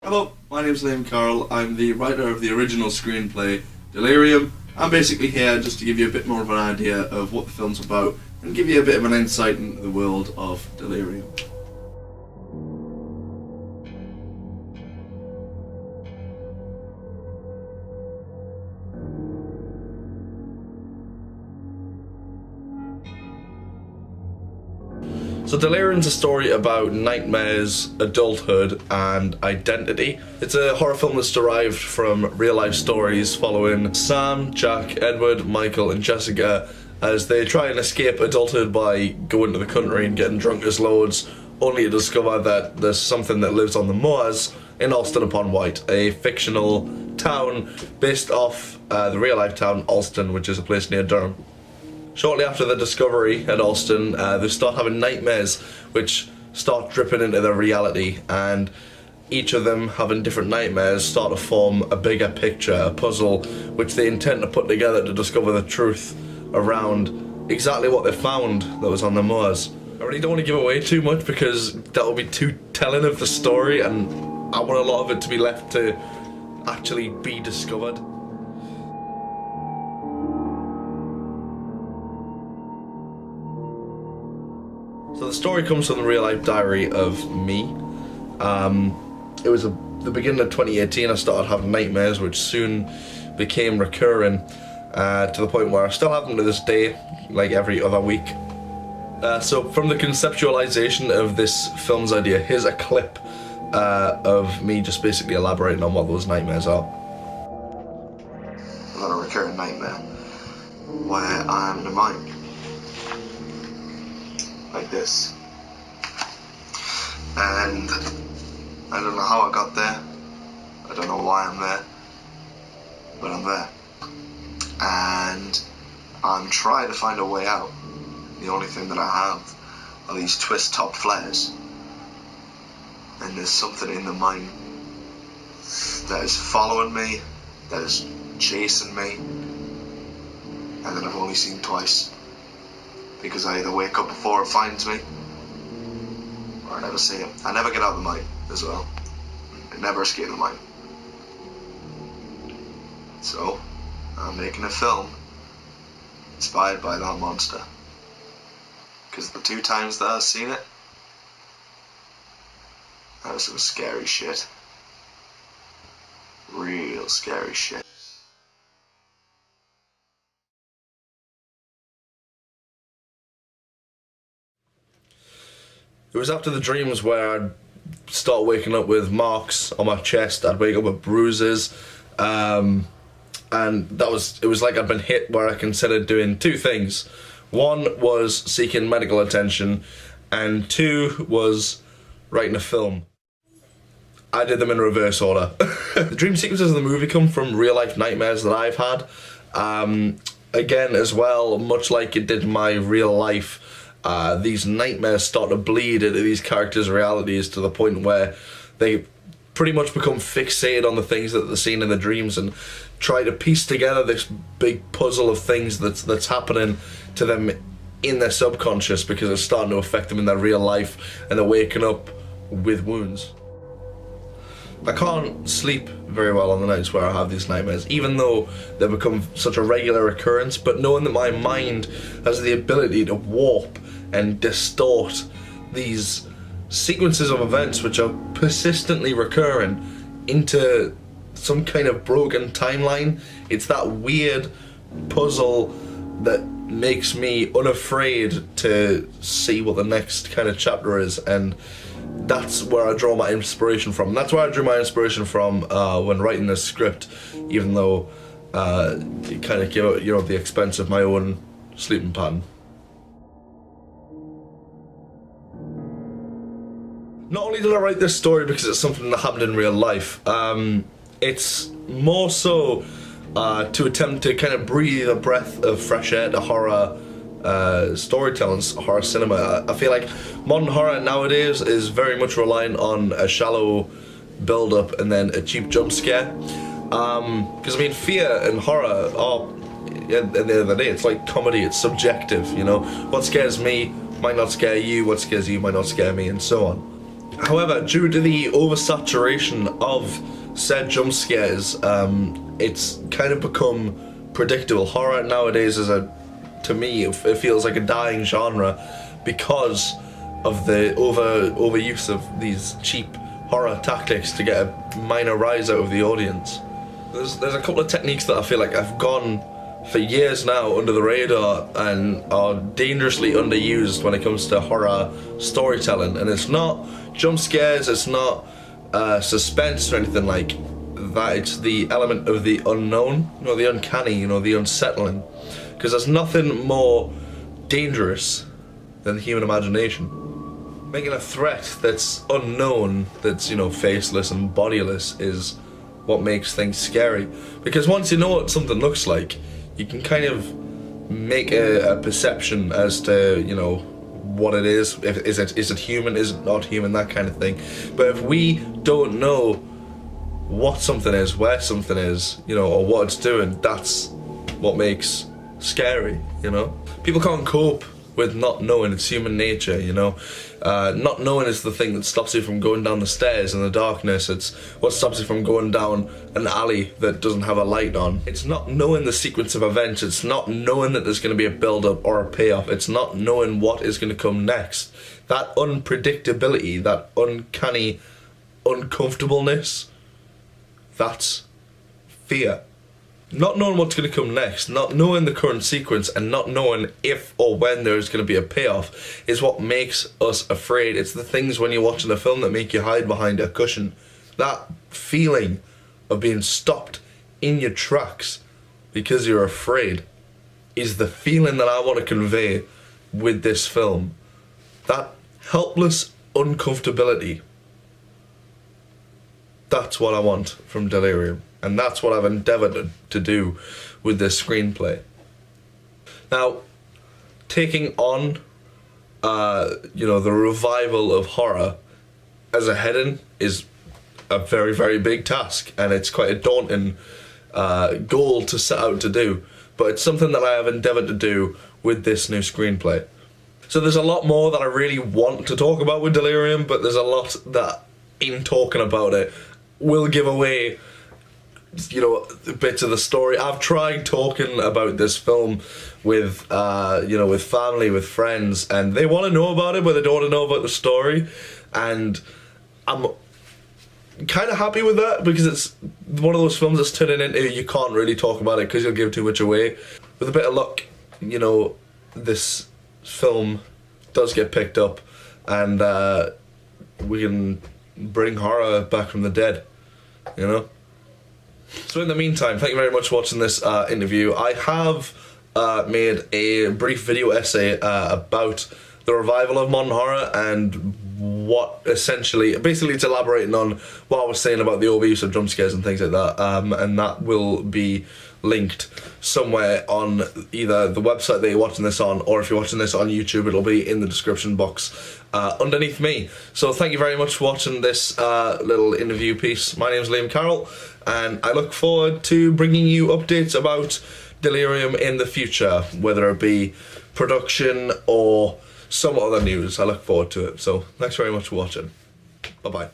Hello, my name's Liam Carroll. I'm the writer of the original screenplay, Delirium. I'm basically here just to give you a bit more of an idea of what the film's about and give you a bit of an insight into the world of Delirium. So Delirium's a story about nightmares, adulthood, and identity. It's a horror film that's derived from real-life stories following Sam, Jack, Edward, Michael, and Jessica as they try and escape adulthood by going to the country and getting drunk as loads, only to discover that there's something that lives on the moors in Alston-upon-Wight, a fictional town based off the real-life town Alston, which is a place near Durham. Shortly after the discovery at Alston, they start having nightmares which start dripping into their reality, and each of them having different nightmares start to form a bigger picture, a puzzle which they intend to put together to discover the truth around exactly what they found that was on the moors. I really don't want to give away too much because that will be too telling of the story, and I want a lot of it to be left to actually be discovered. So the story comes from the real-life diary of me. It was the beginning of 2018. I started having nightmares, which soon became recurring to the point where I still have them to this day, like every other week. So from the conceptualization of this film's idea, here's a clip of me just basically elaborating on what those nightmares are. I've got a recurring nightmare where I'm in a mine. Like this. And I don't know how I got there. I don't know why I'm there. But I'm there. And I'm trying to find a way out. The only thing that I have are these twist top flares. And there's something in the mine that is following me, that is chasing me, and that I've only seen twice. Because I either wake up before it finds me, or I never see it. I never get out of the mine as well. I never escape the mine. So, I'm making a film inspired by that monster. Because the two times that I've seen it, that was some scary shit. Real scary shit. It was after the dreams where I'd start waking up with marks on my chest, I'd wake up with bruises, and it was like I'd been hit where I considered doing two things. One was seeking medical attention, and two was writing a film. I did them in reverse order. The dream sequences of the movie come from real life nightmares that I've had. Again, as well, much like it did in my real life, these nightmares start to bleed into these characters' realities to the point where they pretty much become fixated on the things that they're seeing in the dreams and try to piece together this big puzzle of things that's happening to them in their subconscious, because it's starting to affect them in their real life and they're waking up with wounds. I can't sleep very well on the nights where I have these nightmares, even though they become such a regular occurrence, but knowing that my mind has the ability to warp and distort these sequences of events which are persistently recurring into some kind of broken timeline. It's that weird puzzle that makes me unafraid to see what the next kind of chapter is, and that's where I draw my inspiration from. That's where I drew my inspiration from when writing this script, even though it kind of came out, at the expense of my own sleeping pattern. Not only did I write this story because it's something that happened in real life, it's more so to attempt to kind of breathe a breath of fresh air to horror storytelling, horror cinema. I feel like modern horror nowadays is very much reliant on a shallow build-up and then a cheap jump scare. Because I mean, fear and horror are, at the end of the day, it's like comedy, it's subjective, What scares me might not scare you, what scares you might not scare me, and so on. However, due to the oversaturation of said jump scares, it's kind of become predictable. Horror nowadays to me, it feels like a dying genre because of the overuse of these cheap horror tactics to get a minor rise out of the audience. There's a couple of techniques that I feel like have gone for years now under the radar and are dangerously underused when it comes to horror storytelling, and it's not jump scares, it's not suspense or anything like that. It's the element of the unknown, the uncanny, the unsettling, because there's nothing more dangerous than the human imagination. Making a threat that's unknown, that's faceless and bodiless, is what makes things scary, because once you know what something looks like, you can kind of make a perception as to what it is. Is it human, is it not human, that kind of thing. But if we don't know what something is, where something is, or what it's doing, that's what makes scary. People can't cope with not knowing. It's human nature. Not knowing is the thing that stops you from going down the stairs in the darkness. It's what stops you from going down an alley that doesn't have a light on. It's not knowing the sequence of events. It's not knowing that there's going to be a build-up or a payoff. It's not knowing what is going to come next. That unpredictability, that uncanny uncomfortableness, that's fear. Not knowing what's going to come next, not knowing the current sequence, and not knowing if or when there's going to be a payoff is what makes us afraid. It's the things when you're watching a film that make you hide behind a cushion. That feeling of being stopped in your tracks because you're afraid is the feeling that I want to convey with this film. That helpless uncomfortability. That's what I want from Delirium. And that's what I've endeavoured to do with this screenplay. Now, taking on, the revival of horror as a heading is a very, very big task, and it's quite a daunting goal to set out to do. But it's something that I have endeavoured to do with this new screenplay. So there's a lot more that I really want to talk about with Delirium, but there's a lot that, in talking about it, will give away bits of the story. I've tried talking about this film with with family, with friends, and they want to know about it, but they don't want to know about the story. And I'm kind of happy with that, because it's one of those films that's turning into you can't really talk about it because you'll give too much away. With a bit of luck, this film does get picked up, and we can bring horror back from the dead. So in the meantime, thank you very much for watching this interview. I have made a brief video essay about the revival of modern horror and what basically it's elaborating on what I was saying about the overuse of jump scares and things like that, and that will be linked somewhere on either the website that you're watching this on, or if you're watching this on YouTube, it'll be in the description box underneath me. So thank you very much for watching this little interview piece. My name's Liam Carroll, and I look forward to bringing you updates about Delirium in the future, whether it be production or some other news. I look forward to it. So thanks very much for watching. Bye bye.